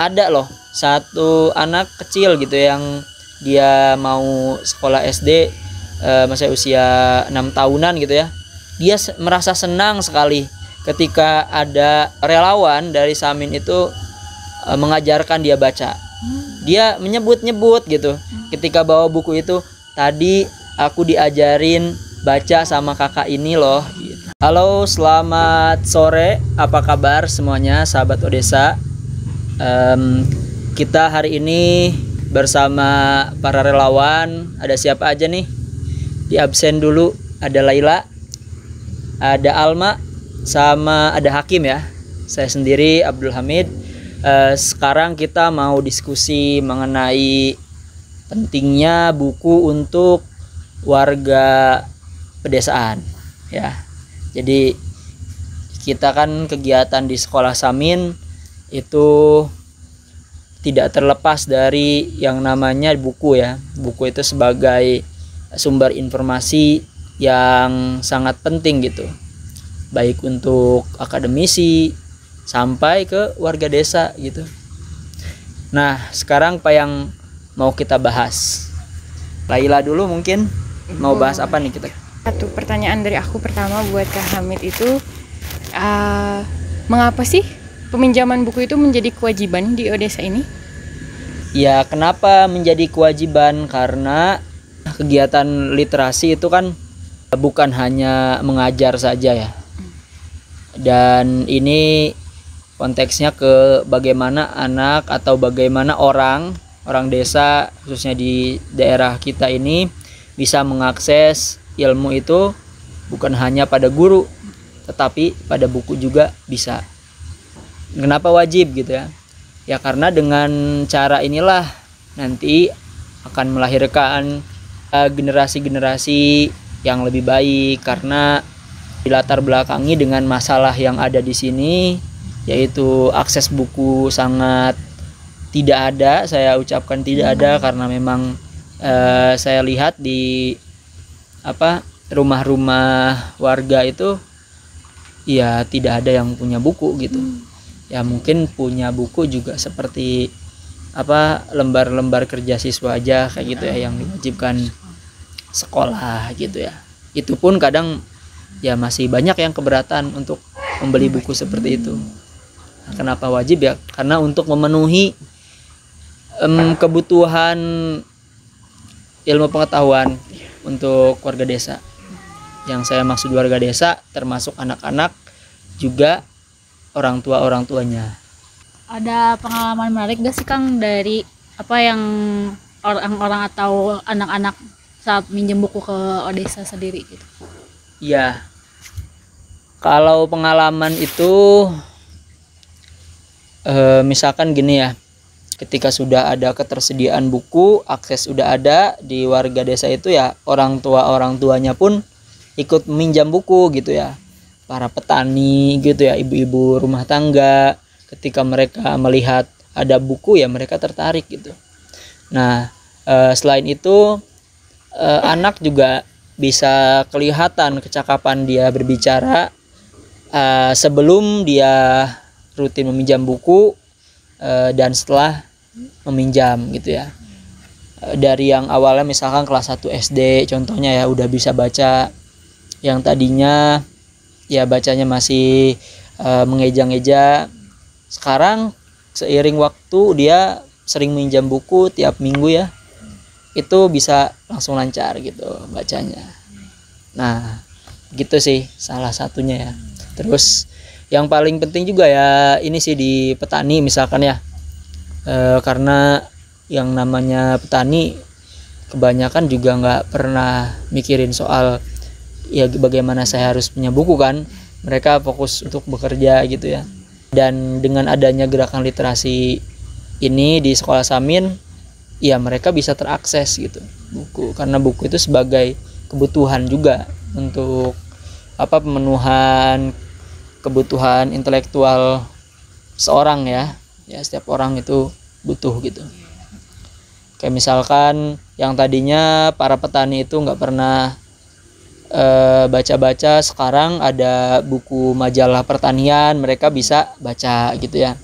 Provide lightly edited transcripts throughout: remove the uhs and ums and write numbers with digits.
Ada loh satu anak kecil gitu yang dia mau sekolah SD, masih usia 6 tahunan gitu ya. Dia merasa senang sekali ketika ada relawan dari Samin itu mengajarkan dia baca. Dia menyebut-nyebut gitu ketika bawa buku itu, tadi aku diajarin baca sama kakak ini loh gitu. Halo, selamat sore, apa kabar semuanya sahabat Odesa? Kita hari ini bersama para relawan. Ada siapa aja nih? Di absen dulu ada Laila, ada Alma, sama ada Hakim ya. Saya sendiri Abdul Hamid. Sekarang kita mau diskusi mengenai pentingnya buku untuk warga pedesaan ya. Jadi kita kan kegiatan di sekolah Samin itu tidak terlepas dari yang namanya buku ya. Buku itu sebagai sumber informasi yang sangat penting gitu, baik untuk akademisi sampai ke warga desa gitu. Nah, sekarang apa yang mau kita bahas? Laila dulu mungkin mau bahas apa nih kita? Satu pertanyaan dari aku pertama buat Kak Hamid itu, mengapa sih peminjaman buku itu menjadi kewajiban di Odesa ini? Ya, kenapa menjadi kewajiban? Karena kegiatan literasi itu kan bukan hanya mengajar saja ya. Dan ini konteksnya ke bagaimana anak atau bagaimana orang desa khususnya di daerah kita ini bisa mengakses ilmu itu bukan hanya pada guru tetapi pada buku juga bisa. Kenapa wajib gitu ya? Ya karena dengan cara inilah nanti akan melahirkan generasi-generasi yang lebih baik, karena dilatar belakangi dengan masalah yang ada di sini, yaitu akses buku sangat tidak ada. Saya ucapkan tidak ada karena memang saya lihat di rumah-rumah warga itu ya tidak ada yang punya buku gitu. Ya mungkin punya buku juga seperti lembar-lembar kerja siswa aja kayak gitu ya, yang diwajibkan sekolah gitu ya. Itu pun kadang ya masih banyak yang keberatan untuk membeli buku seperti itu. Nah, kenapa wajib ya? Karena untuk memenuhi kebutuhan ilmu pengetahuan untuk warga desa. Yang saya maksud warga desa termasuk anak-anak juga orang tuanya. Ada pengalaman menarik gak sih Kang dari apa yang orang-orang atau anak-anak saat minjem buku ke Odesa sendiri gitu? Iya. Kalau pengalaman itu misalkan gini ya. Ketika sudah ada ketersediaan buku, akses sudah ada di warga desa itu ya, orang tuanya pun ikut meminjam buku gitu ya. Para petani gitu ya, ibu-ibu rumah tangga, ketika mereka melihat ada buku ya mereka tertarik gitu. Nah, selain itu anak juga bisa kelihatan kecakapan dia berbicara sebelum dia rutin meminjam buku dan setelah meminjam gitu ya. Dari yang awalnya misalkan kelas 1 SD contohnya ya udah bisa baca, yang tadinya ya bacanya masih mengeja-ngeja, sekarang seiring waktu dia sering minjam buku tiap minggu ya, itu bisa langsung lancar gitu bacanya. Nah gitu sih salah satunya ya. Terus yang paling penting juga ya ini sih di petani misalkan ya, karena yang namanya petani kebanyakan juga nggak pernah mikirin soal ya bagaimana saya harus punya buku kan. Mereka fokus untuk bekerja gitu ya. Dan dengan adanya gerakan literasi ini di sekolah Samin, ya mereka bisa terakses gitu buku, karena buku itu sebagai kebutuhan juga untuk pemenuhan kebutuhan intelektual seorang ya. Ya setiap orang itu butuh gitu. Kayak misalkan yang tadinya para petani itu nggak pernah baca-baca, sekarang ada buku majalah pertanian, mereka bisa baca gitu ya.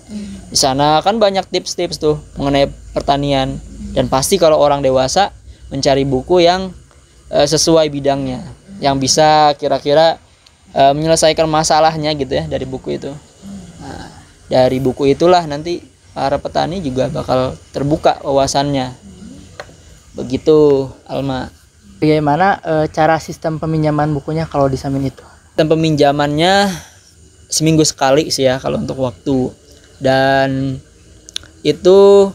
Di sana kan banyak tips-tips tuh mengenai pertanian, dan pasti kalau orang dewasa mencari buku yang sesuai bidangnya, yang bisa kira-kira menyelesaikan masalahnya gitu ya dari buku itu. Nah, dari buku itulah nanti para petani juga bakal terbuka wawasannya. Begitu, Alma. Bagaimana cara sistem peminjaman bukunya kalau di Samin itu? Dan peminjamannya seminggu sekali sih ya kalau untuk waktu. Dan itu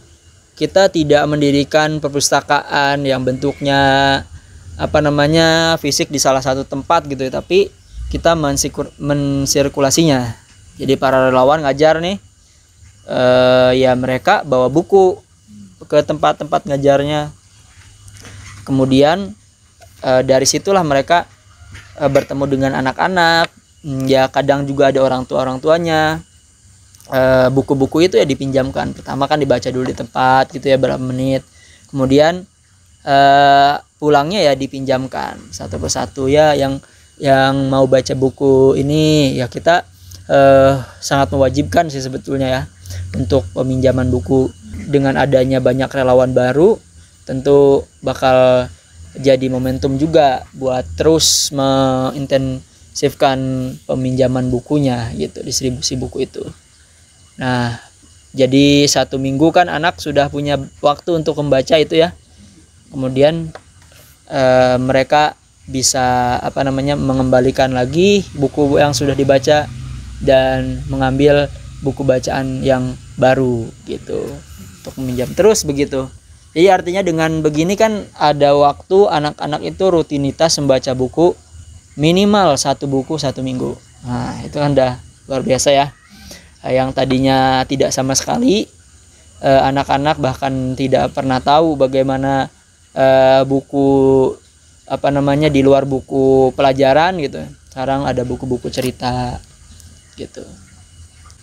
kita tidak mendirikan perpustakaan yang bentuknya fisik di salah satu tempat gitu ya, tapi kita mensirkulasinya. Jadi para relawan ngajar nih, ya mereka bawa buku ke tempat-tempat ngajarnya. Kemudian dari situlah mereka bertemu dengan anak-anak. Ya kadang juga ada orang tuanya. Buku-buku itu ya dipinjamkan. Pertama kan dibaca dulu di tempat gitu ya berapa menit. Kemudian pulangnya ya dipinjamkan satu persatu ya. Yang mau baca buku ini ya kita sangat mewajibkan sih sebetulnya ya untuk peminjaman buku. Dengan adanya banyak relawan baru tentu bakal jadi momentum juga buat terus mengintensifkan peminjaman bukunya gitu, distribusi buku itu. Nah, jadi 1 minggu kan anak sudah punya waktu untuk membaca itu ya. Kemudian mereka bisa mengembalikan lagi buku yang sudah dibaca dan mengambil buku bacaan yang baru gitu untuk meminjam terus begitu. Jadi artinya dengan begini kan ada waktu anak-anak itu rutinitas membaca buku minimal 1 buku 1 minggu. Nah, itu kan udah luar biasa ya. Yang tadinya tidak sama sekali anak-anak bahkan tidak pernah tahu bagaimana buku di luar buku pelajaran gitu. Sekarang ada buku-buku cerita gitu.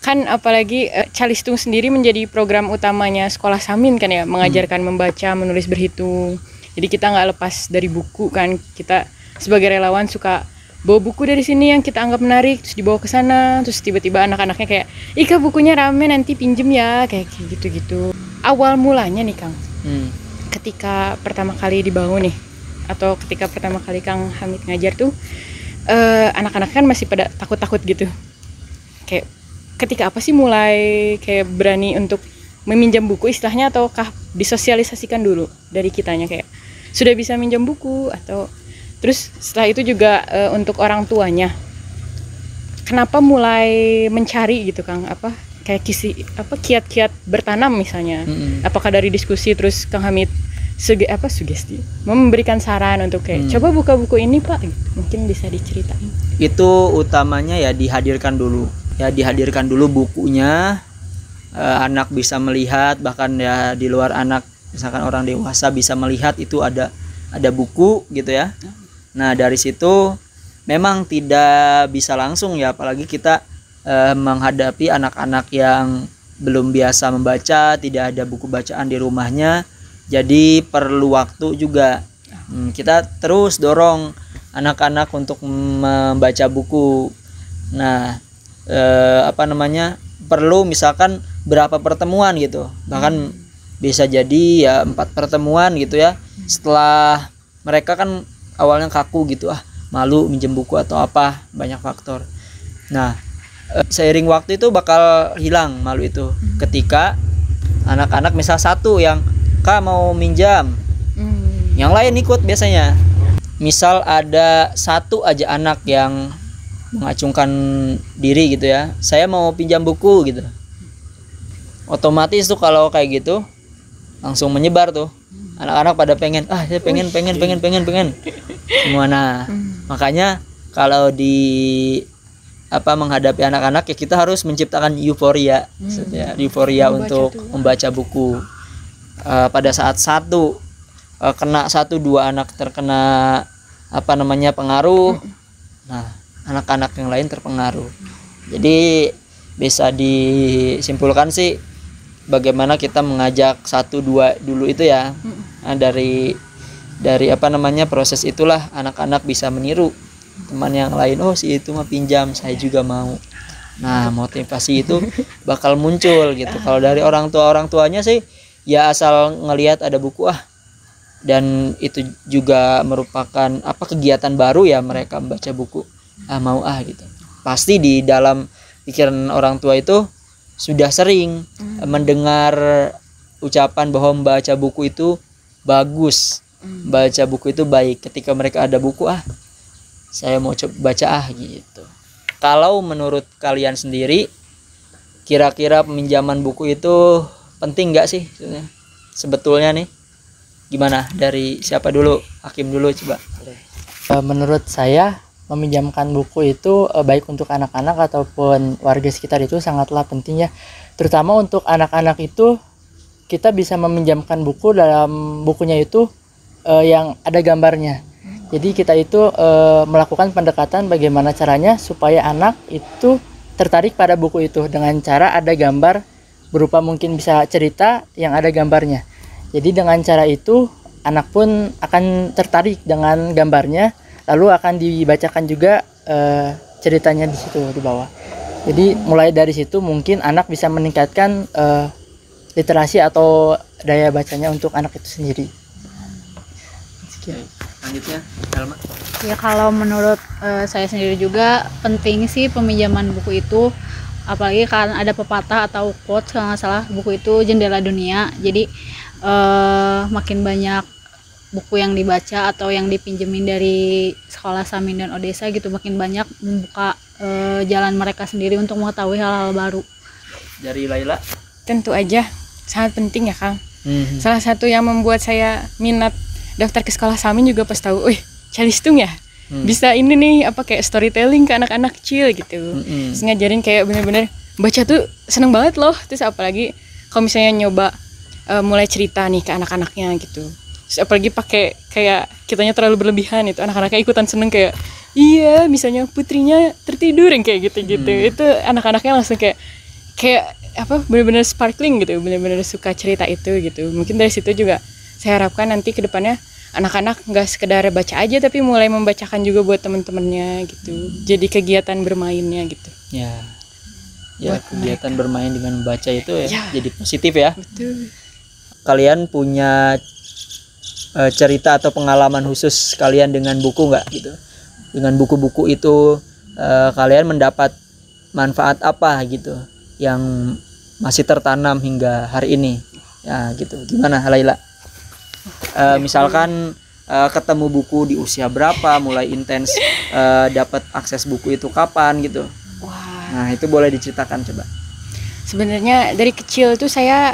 Kan apalagi Calistung sendiri menjadi program utamanya sekolah Samin kan ya, mengajarkan membaca, menulis, berhitung. Jadi kita nggak lepas dari buku kan. Kita sebagai relawan suka bawa buku dari sini yang kita anggap menarik, terus dibawa ke sana, terus tiba-tiba anak-anaknya kayak, "Ika bukunya rame, nanti pinjem ya," kayak gitu-gitu. Awal mulanya nih Kang, ketika pertama kali dibangun nih, atau ketika pertama kali Kang Hamid ngajar tuh, anak-anak kan masih pada takut-takut gitu. Kayak ketika apa sih mulai kayak berani untuk meminjam buku istilahnya, ataukah disosialisasikan dulu dari kitanya kayak sudah bisa minjam buku, atau terus setelah itu juga untuk orang tuanya kenapa mulai mencari gitu Kang, kayak kiat-kiat bertanam misalnya. Apakah dari diskusi terus Kang Hamid sugesti memberikan saran untuk kayak coba buka buku ini Pak gitu. Mungkin bisa diceritain. Itu utamanya ya dihadirkan dulu bukunya, anak bisa melihat, bahkan ya di luar anak misalkan orang dewasa bisa melihat itu ada buku gitu ya. Nah dari situ memang tidak bisa langsung ya, apalagi kita menghadapi anak-anak yang belum biasa membaca, tidak ada buku bacaan di rumahnya, jadi perlu waktu juga. Kita terus dorong anak-anak untuk membaca buku. Nah perlu misalkan berapa pertemuan gitu, bahkan bisa jadi ya 4 pertemuan gitu ya. Setelah mereka kan awalnya kaku gitu, malu minjem buku atau apa, banyak faktor. Nah seiring waktu itu bakal hilang malu itu ketika anak-anak misal satu yang Kak mau minjam, yang lain ikut biasanya. Misal ada satu aja anak yang mengacungkan diri gitu ya, saya mau pinjam buku gitu, otomatis tuh kalau kayak gitu langsung menyebar tuh anak-anak pada pengen, saya pengen semua. Nah makanya kalau menghadapi anak-anak ya kita harus menciptakan euforia, untuk membaca buku. Pada saat kena 1-2 anak terkena pengaruh, nah anak-anak yang lain terpengaruh. Jadi bisa disimpulkan sih bagaimana kita mengajak 1-2 dulu itu ya. Nah, dari proses itulah anak-anak bisa meniru teman yang lain, si itu mah pinjam, saya juga mau Nah, motivasi itu bakal muncul gitu. Kalau dari orang tuanya sih ya asal ngelihat ada buku dan itu juga merupakan kegiatan baru ya, mereka membaca buku. Mau gitu. Pasti di dalam pikiran orang tua itu sudah sering mendengar ucapan bahwa membaca buku itu bagus. Baca buku itu baik. Ketika mereka ada buku, saya mau coba baca gitu. Kalau menurut kalian sendiri, kira-kira peminjaman buku itu penting nggak sih sebetulnya nih? Gimana, dari siapa dulu? Hakim dulu coba. Menurut saya meminjamkan buku itu baik untuk anak-anak ataupun warga sekitar itu sangatlah penting ya. Terutama untuk anak-anak itu kita bisa meminjamkan buku, dalam bukunya itu yang ada gambarnya. Jadi kita itu melakukan pendekatan bagaimana caranya supaya anak itu tertarik pada buku itu dengan cara ada gambar berupa mungkin bisa cerita yang ada gambarnya. Jadi dengan cara itu anak pun akan tertarik dengan gambarnya, lalu akan dibacakan juga ceritanya di situ di bawah. Jadi mulai dari situ mungkin anak bisa meningkatkan literasi atau daya bacanya untuk anak itu sendiri. Sekian. Lanjutnya, Elma. Ya kalau menurut saya sendiri juga penting sih peminjaman buku itu, apalagi kan ada pepatah atau quotes kalau nggak salah, buku itu jendela dunia. Jadi makin banyak buku yang dibaca atau yang dipinjemin dari sekolah Samin dan Odesa gitu, makin banyak membuka jalan mereka sendiri untuk mengetahui hal-hal baru. Dari Laila. Tentu aja sangat penting ya Kang. Salah satu yang membuat saya minat daftar ke sekolah Samin juga pas tahu, calistung ya, bisa ini nih kayak storytelling ke anak-anak kecil gitu. Terus ngajarin kayak bener-bener baca tuh seneng banget loh. Terus apalagi kalau misalnya nyoba mulai cerita nih ke anak-anaknya gitu. Terus apalagi pakai kayak kitanya terlalu berlebihan, itu anak-anaknya ikutan seneng kayak iya, misalnya putrinya tertidur yang kayak gitu-gitu. Itu anak-anaknya langsung kayak bener-bener sparkling gitu, bener-bener suka cerita itu gitu. Mungkin dari situ juga saya harapkan nanti ke depannya anak-anak nggak sekedar baca aja tapi mulai membacakan juga buat teman-temannya gitu. Jadi kegiatan bermainnya gitu. Ya kegiatan bermain dengan membaca itu jadi positif ya. Betul. Kalian punya cerita atau pengalaman khusus kalian dengan buku nggak gitu? Dengan buku-buku itu kalian mendapat manfaat apa gitu yang masih tertanam hingga hari ini? Ya gitu. Gimana Laila? Misalkan ketemu buku di usia berapa, mulai intens dapat akses buku itu kapan gitu. Wah. Nah itu boleh diceritakan coba. Sebenarnya dari kecil tuh saya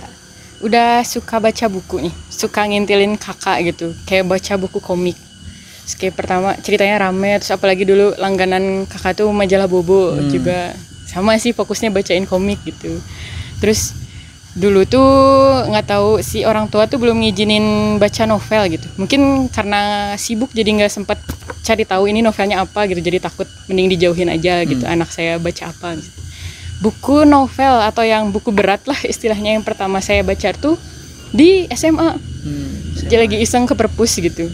udah suka baca buku nih, suka ngintilin kakak gitu, kayak baca buku komik. Terus kayak pertama ceritanya rame, terus apalagi dulu langganan kakak tuh majalah Bobo juga sama sih, fokusnya bacain komik gitu. Terus dulu tuh nggak tahu si orang tua tuh belum ngizinin baca novel gitu, mungkin karena sibuk jadi nggak sempat cari tahu ini novelnya apa gitu, jadi takut, mending dijauhin aja gitu anak saya baca apa gitu. Buku novel atau yang buku berat lah istilahnya yang pertama saya baca tuh di SMA. Jadi lagi iseng ke perpus gitu,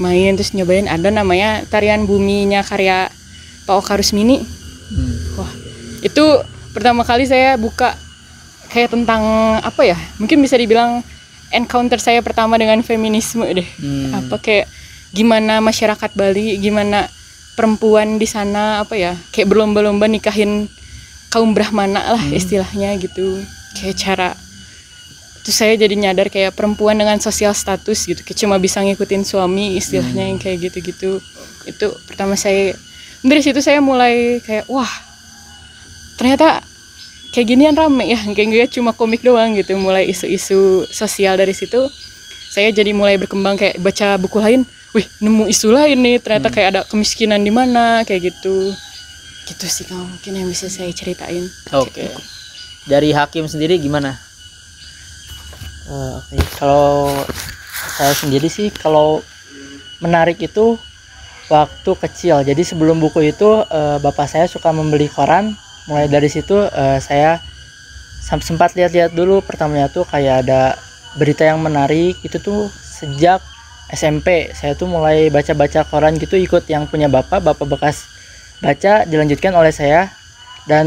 main terus nyobain ada namanya Tarian Buminya karya Pak Oka Rusmini. Wah itu pertama kali saya buka kayak tentang apa ya, mungkin bisa dibilang encounter saya pertama dengan feminisme deh. Kayak gimana masyarakat Bali, gimana perempuan di sana kayak berlomba-lomba nikahin kaum Brahmana lah istilahnya gitu. Kayak cara terus saya jadi nyadar kayak perempuan dengan sosial status gitu, kayak cuma bisa ngikutin suami istilahnya yang kayak gitu-gitu. Itu pertama saya, dari situ saya mulai kayak wah ternyata kayak ginian rame ya, kayak gak cuma komik doang gitu, mulai isu-isu sosial. Dari situ saya jadi mulai berkembang kayak baca buku lain, nemu isu lain nih, ternyata kayak ada kemiskinan di mana kayak gitu sih Kang, mungkin yang bisa saya ceritain. Oke. Dari Hakim sendiri gimana? Kalau saya sendiri sih kalau menarik itu waktu kecil. Jadi sebelum buku itu bapak saya suka membeli koran. Mulai dari situ saya sempat lihat-lihat dulu, pertamanya tuh kayak ada berita yang menarik. Itu tuh sejak SMP saya tuh mulai baca-baca koran gitu, ikut yang punya bapak bekas baca, dilanjutkan oleh saya. Dan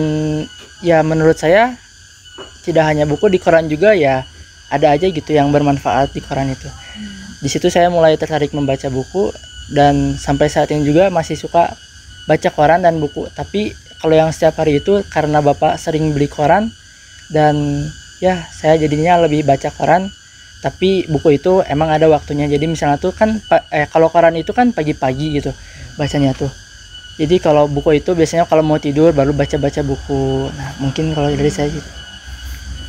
ya menurut saya tidak hanya buku, di koran juga ya ada aja gitu yang bermanfaat di koran itu. Di situ saya mulai tertarik membaca buku, dan sampai saat ini juga masih suka baca koran dan buku. Tapi kalau yang setiap hari itu karena bapak sering beli koran, dan ya saya jadinya lebih baca koran. Tapi buku itu emang ada waktunya. Jadi misalnya tuh kan kalau koran itu kan pagi-pagi gitu bacanya tuh. Jadi kalau buku itu biasanya kalau mau tidur baru baca-baca buku. Nah mungkin kalau dari saya gitu.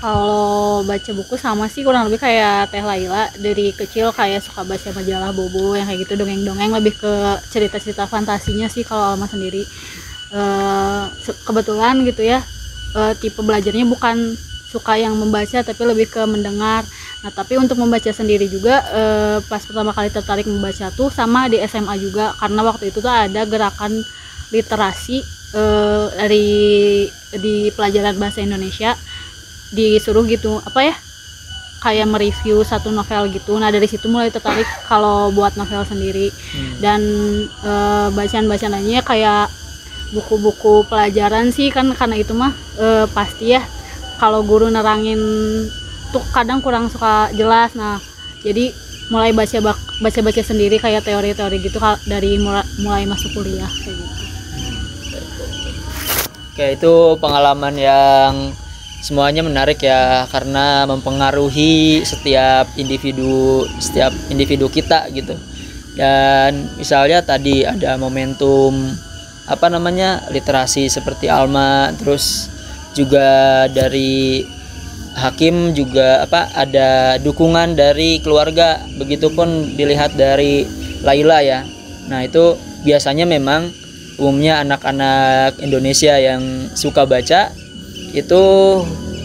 Kalau baca buku sama sih kurang lebih kayak Teh Laila, dari kecil kayak suka baca majalah Bobo yang kayak gitu, dongeng-dongeng, lebih ke cerita-cerita fantasinya sih kalau Alma sendiri. Kebetulan gitu ya, tipe belajarnya bukan suka yang membaca tapi lebih ke mendengar. Nah tapi untuk membaca sendiri juga pas pertama kali tertarik membaca tuh sama di SMA juga, karena waktu itu tuh ada gerakan literasi di pelajaran bahasa Indonesia, disuruh gitu apa ya, kayak mereview satu novel gitu. Nah dari situ mulai tertarik kalau buat novel sendiri. Dan bacaan-bacaan lainnya kayak buku-buku pelajaran sih kan, karena itu mah pasti ya kalau guru nerangin tuh kadang kurang suka jelas. Nah jadi mulai baca sendiri kayak teori-teori gitu dari mulai masuk kuliah kayak gitu. Oke, itu pengalaman yang semuanya menarik ya, karena mempengaruhi setiap individu kita gitu. Dan misalnya tadi ada momentum literasi seperti Alma, terus juga dari Hakim juga ada dukungan dari keluarga, begitupun dilihat dari Laila ya. Nah itu biasanya memang umumnya anak-anak Indonesia yang suka baca itu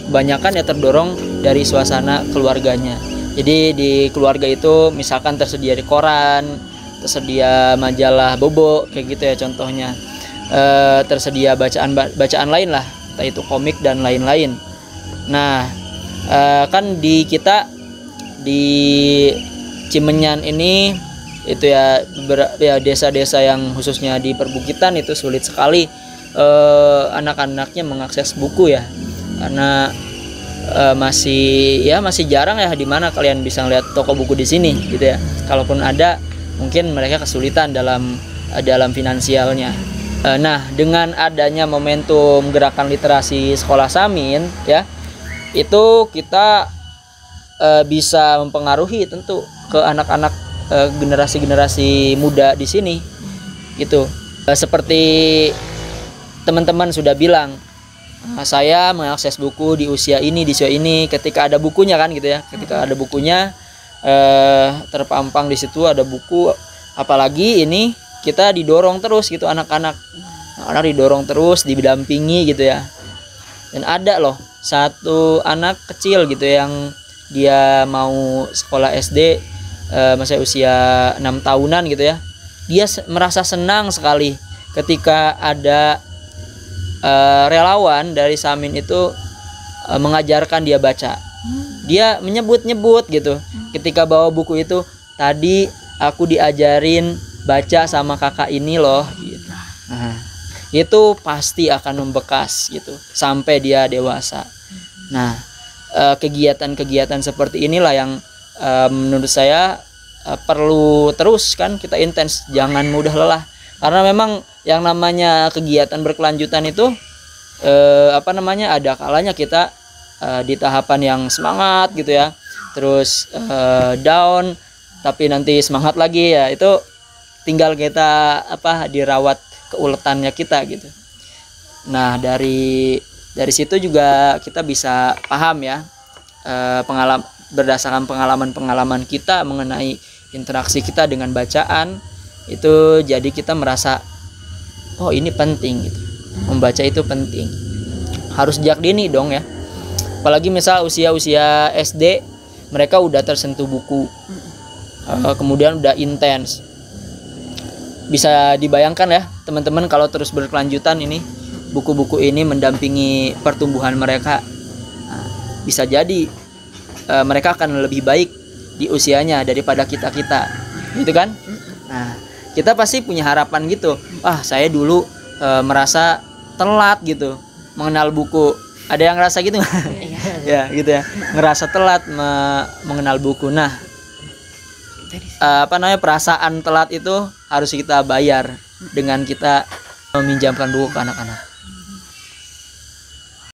kebanyakan ya terdorong dari suasana keluarganya. Jadi di keluarga itu misalkan tersedia di koran, tersedia majalah Bobo kayak gitu ya contohnya, tersedia bacaan lain lah, entah itu komik dan lain-lain. Nah kan di kita di Cimenyan ini itu ya desa-desa yang khususnya di perbukitan itu sulit sekali anak-anaknya mengakses buku ya, karena masih jarang ya di mana kalian bisa ngeliat toko buku di sini gitu ya. Kalaupun ada mungkin mereka kesulitan dalam finansialnya. Nah dengan adanya momentum gerakan literasi sekolah Samin ya, itu kita bisa mempengaruhi tentu ke anak-anak generasi muda di sini gitu. Seperti teman-teman sudah bilang, saya mengakses buku di usia ini ketika ada bukunya kan gitu ya, ketika ada bukunya terpampang di situ ada buku. Apalagi ini kita didorong terus gitu, anak didorong terus, didampingi gitu ya. Dan ada loh satu anak kecil gitu yang dia mau sekolah SD, masih usia 6 tahunan gitu ya. Dia merasa senang sekali ketika ada relawan dari Samin itu mengajarkan dia baca. Dia menyebut-nyebut gitu ketika bawa buku itu, tadi aku diajarin baca sama kakak ini loh gitu. Nah, itu pasti akan membekas gitu sampai dia dewasa. Nah kegiatan-kegiatan seperti inilah yang menurut saya perlu terus kan kita intens, jangan mudah lelah. Karena memang yang namanya kegiatan berkelanjutan itu ada kalanya kita di tahapan yang semangat gitu ya, terus down, tapi nanti semangat lagi ya, itu tinggal kita dirawat keuletannya kita gitu. Nah dari situ juga kita bisa paham ya, berdasarkan pengalaman kita mengenai interaksi kita dengan bacaan itu, jadi kita merasa oh ini penting gitu, membaca itu penting, harus sejak dini dong ya. Apalagi misal usia SD mereka udah tersentuh buku, kemudian udah intens. Bisa dibayangkan ya teman-teman kalau terus berkelanjutan ini buku-buku ini mendampingi pertumbuhan mereka, bisa jadi mereka akan lebih baik di usianya daripada kita gitu kan. Nah kita pasti punya harapan gitu, saya dulu merasa telat gitu, mengenal buku. Ada yang ngerasa gitu nggak? Ya gitu ya, ngerasa telat mengenal buku. Nah, perasaan telat itu harus kita bayar dengan kita meminjamkan buku ke anak-anak.